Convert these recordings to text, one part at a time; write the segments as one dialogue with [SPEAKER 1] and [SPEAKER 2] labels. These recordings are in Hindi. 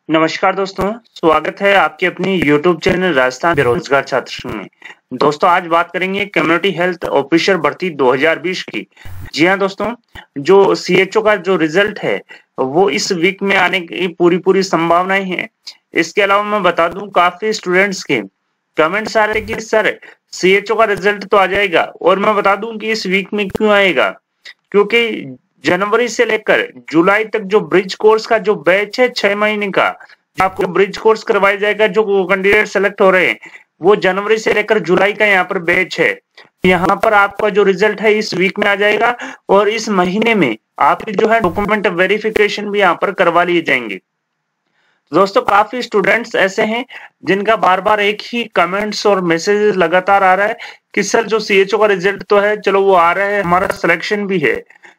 [SPEAKER 1] नमस्कार दोस्तों, स्वागत है आपके अपनी YouTube चैनल राजस्थान बेरोजगार छात्र में। दोस्तों आज बात करेंगे कम्युनिटी हेल्थ ऑफिसर भर्ती 2020 की। जी हाँ दोस्तों, जो CHO का जो रिजल्ट है वो इस वीक में आने की पूरी संभावनाएं हैं। इसके अलावा मैं बता दूं काफी स्टूडेंट्स के कमेंट्स आ रहे कि सर CHO का रिजल्ट तो आ जाएगा, और मैं बता दूं कि इस वीक में क्यों आएगा, क्योंकि जनवरी से लेकर जुलाई तक जो ब्रिज कोर्स का जो बैच है 6 महीने का, आपको ब्रिज कोर्स करवाया जाएगा। जो कैंडिडेट सेलेक्ट हो रहे हैं वो जनवरी से लेकर जुलाई का यहाँ पर बैच है। यहाँ पर आपका जो रिजल्ट है इस वीक में आ जाएगा, और इस महीने में आपकी जो है डॉक्यूमेंट वेरिफिकेशन भी यहाँ पर करवा लिए जाएंगे। दोस्तों काफी स्टूडेंट्स ऐसे हैं जिनका बार बार एक ही कमेंट्स और मैसेजेस लगातार आ रहा है कि सर जो CHO का रिजल्ट तो है, चलो वो आ रहा है, हमारा सिलेक्शन भी है।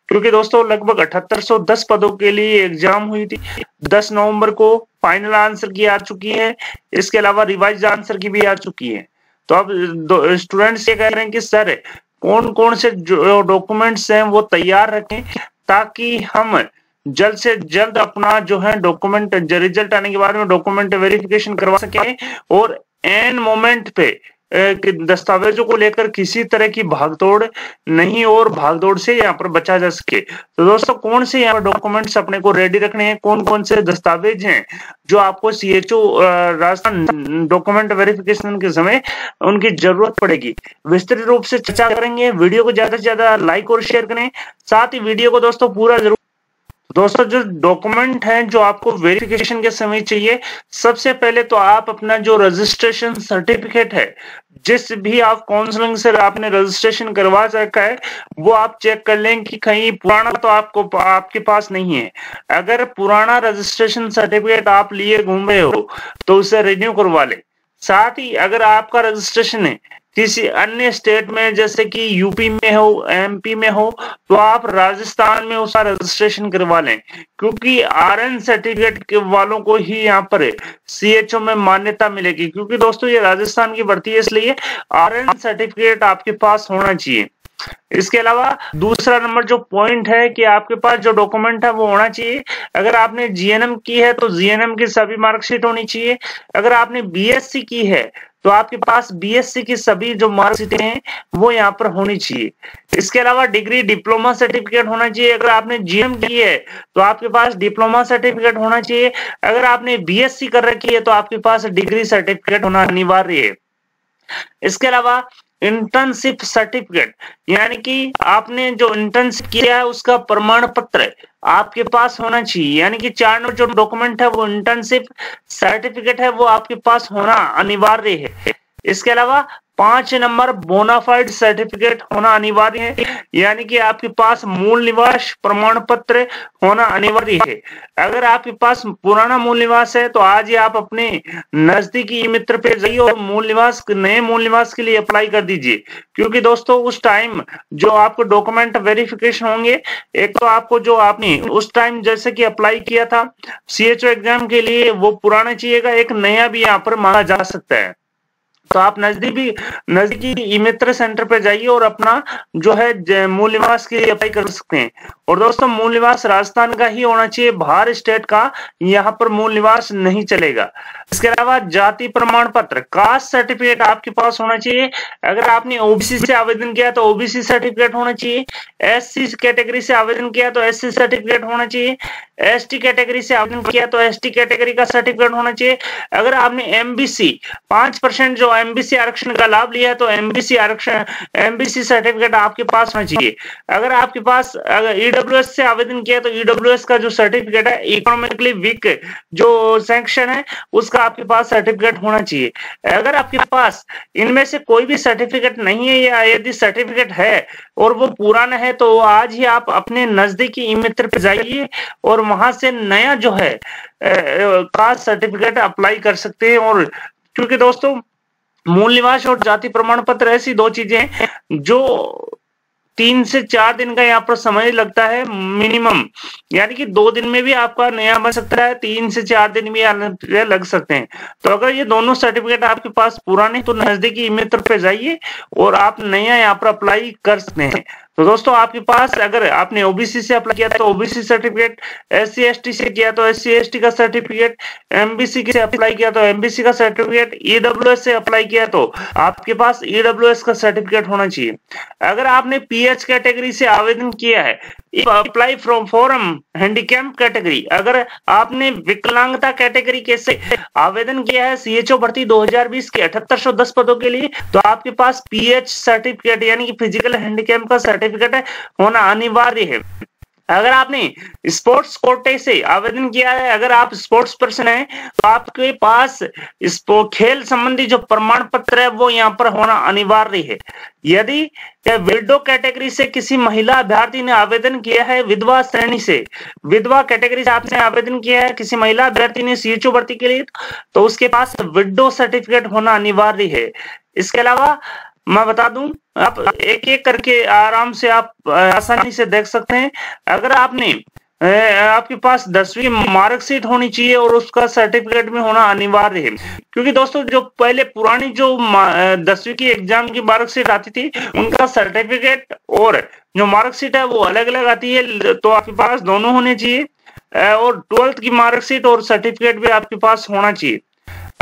[SPEAKER 1] क्योंकि दोस्तों लगभग 7810 पदों के लिए एग्जाम हुई थी। 10 नवंबर को फाइनल आंसर की आ चुकी है, इसके अलावा रिवाइज आंसर की भी आ चुकी है। तो अब स्टूडेंट्स ये कह रहे हैं कि सर कौन कौन से जो डॉक्यूमेंट्स हैं वो तैयार रखें, ताकि हम जल्द से जल्द अपना जो है डॉक्यूमेंट रिजल्ट आने के बाद में डॉक्यूमेंट वेरिफिकेशन करवा सके, और एन मोमेंट पे दस्तावेजों को लेकर किसी तरह की भागदौड़ नहीं, और भागदौड़ से यहाँ पर बचा जा सके। तो दोस्तों कौन से यहाँ पर डॉक्यूमेंट्स अपने को रेडी रखने हैं, कौन कौन से दस्तावेज हैं जो आपको CHO राजस्थान डॉक्यूमेंट वेरिफिकेशन के समय उनकी जरूरत पड़ेगी, विस्तृत रूप से चर्चा करेंगे। वीडियो को ज्यादा से ज्यादा लाइक और शेयर करें, साथ ही वीडियो को दोस्तों पूरा जरूर। दोस्तों जो डॉक्यूमेंट हैं जो आपको वेरिफिकेशन के समय चाहिए, सबसे पहले तो आप अपना जो रजिस्ट्रेशन सर्टिफिकेट है, जिस भी आप काउंसलिंग से आपने रजिस्ट्रेशन करवा रखा है, वो आप चेक कर लें कि कहीं पुराना तो आपके पास नहीं है। अगर पुराना रजिस्ट्रेशन सर्टिफिकेट आप लिए घूम रहे हो तो उसे रिन्यू करवा ले। साथ ही अगर आपका रजिस्ट्रेशन है किसी अन्य स्टेट में, जैसे कि यूपी में हो, MP में हो, तो आप राजस्थान में उसका रजिस्ट्रेशन करवा लें, क्योंकि RN सर्टिफिकेट के वालों को ही यहाँ पर CHO में मान्यता मिलेगी। क्योंकि दोस्तों ये राजस्थान की भर्ती है, इसलिए RN सर्टिफिकेट आपके पास होना चाहिए। इसके अलावा दूसरा नंबर जो पॉइंट है कि आपके पास जो डॉक्यूमेंट है वो होना चाहिए। अगर आपने GNM की है तो GNM की सभी मार्कशीट होनी चाहिए। अगर आपने BSc की है तो आपके पास BSc की सभी जो मार्कशीट हैं वो यहाँ पर होनी चाहिए। इसके अलावा डिग्री डिप्लोमा सर्टिफिकेट होना चाहिए। अगर आपने GM की है तो आपके पास डिप्लोमा सर्टिफिकेट होना चाहिए। अगर आपने BSc कर रखी है तो आपके पास डिग्री सर्टिफिकेट होना अनिवार्य है। इसके अलावा इंटर्नशिप सर्टिफिकेट, यानी कि आपने जो इंटर्नशिप किया है उसका प्रमाण पत्र आपके पास होना चाहिए। यानी कि 4 नंबर जो डॉक्यूमेंट है वो इंटर्नशिप सर्टिफिकेट है, वो आपके पास होना अनिवार्य है। इसके अलावा 5 नंबर बोनाफाइड सर्टिफिकेट होना अनिवार्य है, यानी कि आपके पास मूल निवास प्रमाण पत्र होना अनिवार्य है। अगर आपके पास पुराना मूल निवास है तो आज ही आप अपने नजदीकी मित्र पे जाइए और नए मूल निवास के लिए अप्लाई कर दीजिए। क्योंकि दोस्तों उस टाइम जो आपको डॉक्यूमेंट वेरिफिकेशन होंगे, एक तो आपको जो आपने उस टाइम जैसे कि अप्लाई किया था CHO एग्जाम के लिए वो पुराना चाहिएगा, एक नया भी यहाँ पर मांगा जा सकता है। तो आप नजदीकी मित्र सेंटर पे जाइए और अपना जो है मूल निवास के लिए अप्लाई कर सकते हैं। और दोस्तों मूल निवास राजस्थान का ही होना चाहिए, बाहर स्टेट का यहाँ पर मूल निवास नहीं चलेगा। इसके अलावा जाति प्रमाण पत्र कास्ट सर्टिफिकेट आपके पास होना चाहिए। अगर आपने OBC से आवेदन किया तो OBC सर्टिफिकेट होना चाहिए। SC कैटेगरी से आवेदन किया तो SC सर्टिफिकेट होना चाहिए। ST कैटेगरी से आवेदन किया तो ST कैटेगरी का सर्टिफिकेट होना चाहिए। अगर आपने MBC 5% जो MBC आरक्षण का लाभ लिया है तो MBC सर्टिफिकेट आपके पास होना चाहिए। अगर आपके पास अगर EWS से आवेदन किया तो EWS का जो सर्टिफिकेट है, इकोनॉमिकली वीक जो सेक्शन है, उसका आपके पास सर्टिफिकेट होना चाहिए। अगर आपके पास इनमें से कोई भी सर्टिफिकेट नहीं है, या यदि सर्टिफिकेट है और वो पुराना है, तो आज ही आप अपने नजदीकी ई मित्र पे जाइए और वहां से नया जो है कास्ट सर्टिफिकेट अप्लाई कर सकते हैं। और क्योंकि दोस्तों मूल निवास और जाति प्रमाण पत्र ऐसी 2 चीजें हैं जो 3 से 4 दिन का यहाँ पर समय लगता है मिनिमम, यानी कि 2 दिन में भी आपका नया बन सकता है, 3 से 4 दिन भी लग सकते हैं। तो अगर ये दोनों सर्टिफिकेट आपके पास पुराने तो नजदीकी मित्र पे जाइए और आप नया यहाँ पर अप्लाई कर सकते हैं। तो दोस्तों आपके पास अगर आपने ओबीसी से अप्लाई किया तो ओबीसी सर्टिफिकेट, एससी एसटी से किया तो एससी एसटी का सर्टिफिकेट, एमबीसी से अप्लाई किया तो एमबीसी का सर्टिफिकेट, ईडब्ल्यूएस से अप्लाई किया तो आपके पास ईडब्ल्यूएस का सर्टिफिकेट होना चाहिए। अगर आपने पीएच कैटेगरी से आवेदन किया है, apply from form handicap category, अगर आपने विकलांगता कैटेगरी के से आवेदन किया है सीएचओ भर्ती 2020 के 7810 पदों के लिए, तो आपके पास पीएच सर्टिफिकेट यानी कि फिजिकल हैंडीकैप का सर्टिफिकेट होना अनिवार्य है। अगर आपने स्पोर्ट्स कोटे से आवेदन किया है, अगर आप स्पोर्ट्स पर्सन हैं, तो आपके पास खेल संबंधी जो प्रमाण पत्र है वो यहाँ पर होना अनिवार्य है। यदि विडो कैटेगरी से किसी महिला अभ्यर्थी ने आवेदन किया है, विधवा श्रेणी से, विधवा कैटेगरी से आपने आवेदन किया है किसी महिला अभ्यर्थी ने सीएचओ भर्ती के लिए, तो उसके पास विडो सर्टिफिकेट होना अनिवार्य है। इसके अलावा मैं बता दूं, आप एक एक करके आराम से आप आसानी से देख सकते हैं। अगर आपने आपके पास 10वीं मार्कशीट होनी चाहिए और उसका सर्टिफिकेट भी होना अनिवार्य है, क्योंकि दोस्तों जो पहले पुरानी जो 10वीं की एग्जाम की मार्कशीट आती थी उनका सर्टिफिकेट और जो मार्कशीट है वो अलग अलग आती है, तो आपके पास दोनों होने चाहिए और 12th की मार्कशीट और सर्टिफिकेट भी आपके पास होना चाहिए।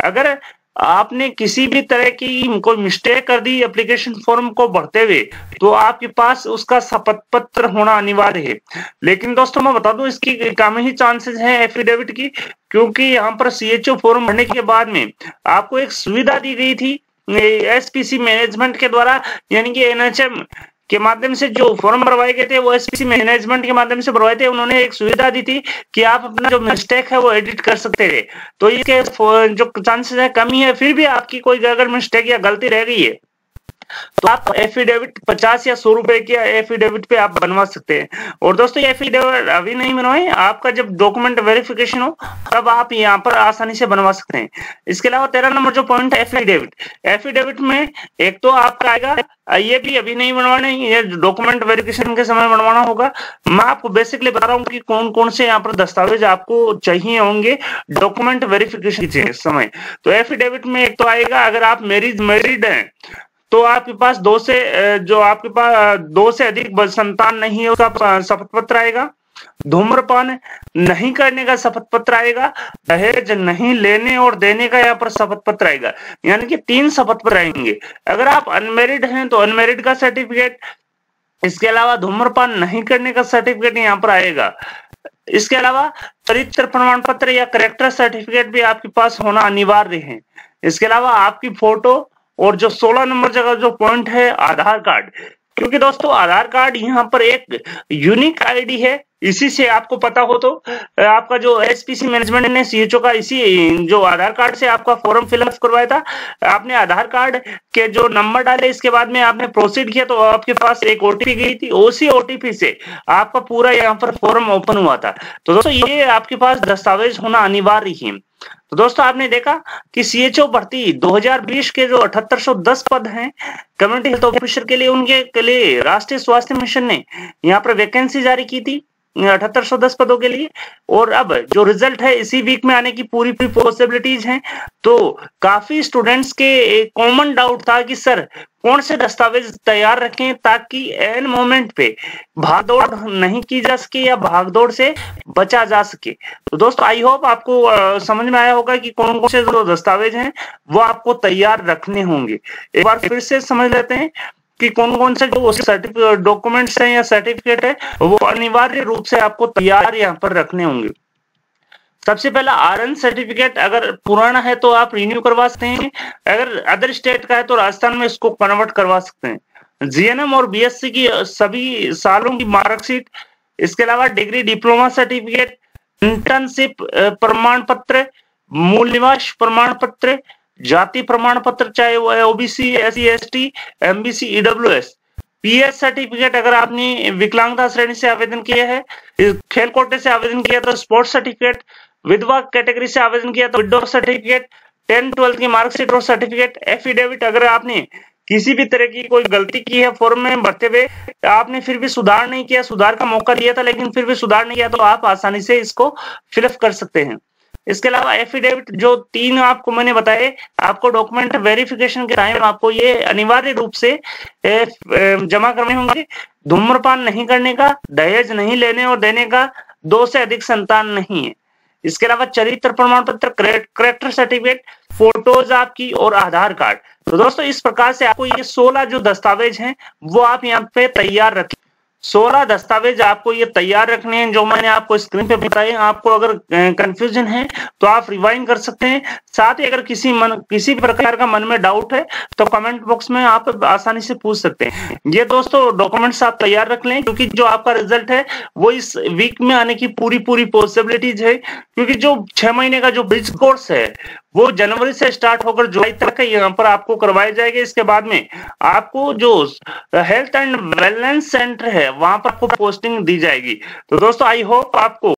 [SPEAKER 1] अगर आपने किसी भी तरह की कोई मिस्टेक कर दी एप्लीकेशन फॉर्म को भरते हुए, तो आपके पास उसका शपथ पत्र होना अनिवार्य है। लेकिन दोस्तों मैं बता दूं, इसकी कम ही चांसेस हैं एफिडेविट की, क्योंकि यहाँ पर सीएचओ फॉर्म भरने के बाद में आपको एक सुविधा दी गई थी एसपीसी मैनेजमेंट के द्वारा, यानी कि एनएचएम के माध्यम से जो फॉर्म भरवाए गए थे वो एसपीसी मैनेजमेंट के माध्यम से भरवाए थे। उन्होंने एक सुविधा दी थी कि आप अपना जो मिस्टेक है वो एडिट कर सकते थे, तो इसके जो चांसेस है कमी है। फिर भी आपकी कोई अगर मिस्टेक या गलती रह गई है तो आप एफिडेविट 50 या 100 रुपए की एफिडेविट पे आप बनवा सकते हैं। और दोस्तों ये एफिडेविट अभी नहीं बनवाएं, आपका जब डॉक्यूमेंट वेरिफिकेशन हो तब आप यहाँ पर आसानी से बनवा सकते हैं। इसके अलावा 13 नंबर जो पॉइंट है एफिडेविट, एफिडेविट में एक तो आपका आएगा, ये भी अभी नहीं बनवाने, ये डॉक्यूमेंट वेरिफिकेशन के समय बनवाना होगा। मैं आपको बेसिकली बता रहा हूँ कि कौन कौन से यहाँ पर दस्तावेज आपको चाहिए होंगे डॉक्यूमेंट वेरिफिकेशन के समय। तो एफिडेविट में एक तो आएगा, अगर आप मैरिड हैं तो आपके पास दो से अधिक संतान नहीं है उसका शपथ पत्र आएगा, धूम्रपान नहीं करने का शपथ पत्र आएगा, दहेज नहीं लेने और देने का यहाँ पर शपथ पत्र आएगा, यानी कि 3 शपथ पत्र आएंगे। अगर आप अनमैरिड हैं तो अनमैरिड का सर्टिफिकेट, इसके अलावा धूम्रपान नहीं करने का सर्टिफिकेट यहाँ पर आएगा। इसके अलावा चरित्र प्रमाण पत्र या करेक्टर सर्टिफिकेट भी आपके पास होना अनिवार्य है। इसके अलावा आपकी फोटो और जो 16 नंबर जगह जो पॉइंट है आधार कार्ड, क्योंकि दोस्तों आधार कार्ड यहाँ पर एक यूनिक आईडी है। इसी से आपको पता हो तो आपका जो एसपीसी मैनेजमेंट ने सीएचओ का इसी जो आधार कार्ड से आपका फॉर्म फिलअप करवाया था, आपने आधार कार्ड के जो नंबर डाले इसके बाद में आपने प्रोसीड किया तो आपके पास एक ओटीपी गई थी, उसी ओटीपी से आपका पूरा यहाँ पर फॉर्म ओपन हुआ था। तो दोस्तों ये आपके पास दस्तावेज होना अनिवार्य है। तो दोस्तों आपने देखा कि सीएचओ भर्ती 2020 के जो 7810 पद हैं कम्युनिटी हेल्थ ऑफिसर के लिए, उनके लिए राष्ट्रीय स्वास्थ्य मिशन ने यहाँ पर वैकेंसी जारी की थी 7810 पदों के लिए। और अब जो रिजल्ट है इसी वीक में आने की पूरी पॉसिबिलिटीज हैं। तो काफी स्टूडेंट्स के कॉमन डाउट था कि सर कौन से दस्तावेज तैयार रखें ताकि एन मोमेंट पे भागदौड़ नहीं की जा सके या भागदौड़ से बचा जा सके। तो दोस्तों आई होप आपको समझ में आया होगा कि कौन कौन से जो दस्तावेज हैं वो आपको तैयार रखने होंगे। एक बार फिर से समझ लेते हैं कि कौन कौन से जो डॉक्यूमेंट्स हैं या सर्टिफिकेट है वो अनिवार्य रूप से आपको तैयार यहाँ पर रखने होंगे। सबसे पहला आरएन सर्टिफिकेट अगर पुराना है तो आप रिन्यू करवा सकते हैं, अगर अदर स्टेट का है तो राजस्थान में इसको कन्वर्ट करवा सकते हैं। जीएनएम और बीएससी की सभी सालों की मार्कशीट, इसके अलावा डिग्री डिप्लोमा सर्टिफिकेट, इंटर्नशिप प्रमाण पत्र, मूल निवास प्रमाण पत्र, जाति प्रमाण पत्र चाहे वो OBC, SC, ST, MBC, EWS, pH certificate अगर आपने विकलांगता श्रेणी से आवेदन किया है, खेल कोटे से आवेदन किया तो स्पोर्ट्स सर्टिफिकेट, विधवा कैटेगरी से आवेदन किया तो विडो सर्टिफिकेट, 10-12 की मार्कशीट और सर्टिफिकेट, एफिडेविट अगर आपने किसी भी तरह की कोई गलती की है फॉर्म में भरते हुए, आपने फिर भी सुधार नहीं किया, सुधार का मौका दिया था लेकिन फिर भी सुधार नहीं किया, तो आप आसानी से इसको फिलअप कर सकते हैं। इसके अलावा एफिडेविट, जो 3 आपको मैंने बताए, आपको डॉक्यूमेंट वेरिफिकेशन के टाइम आपको ये अनिवार्य रूप से जमा करने होंगे। धूम्रपान नहीं करने का, दहेज नहीं लेने और देने का, 2 से अधिक संतान नहीं है। इसके अलावा चरित्र प्रमाण पत्र, कैरेक्टर सर्टिफिकेट, फोटोज आपकी और आधार कार्ड। तो दोस्तों इस प्रकार से आपको ये 16 जो दस्तावेज हैं वो आप यहाँ पे तैयार रखें। 16 दस्तावेज आपको ये तैयार रखने हैं जो मैंने आपको स्क्रीन पे बताए। आपको अगर कंफ्यूजन है तो आप रिवाइंड कर सकते हैं। साथ ही अगर किसी प्रकार का मन में डाउट है तो कमेंट बॉक्स में आप आसानी से पूछ सकते हैं। ये दोस्तों डॉक्यूमेंट्स आप तैयार रख लें, क्योंकि जो आपका रिजल्ट है वो इस वीक में आने की पूरी पॉसिबिलिटीज है। क्योंकि जो 6 महीने का जो ब्रिज कोर्स है वो जनवरी से स्टार्ट होकर जुलाई तक यहाँ पर आपको करवाए जाएंगे। इसके बाद में आपको जो हेल्थ एंड वेलनेस सेंटर है वहां पर आपको पोस्टिंग दी जाएगी। तो दोस्तों आई होप आपको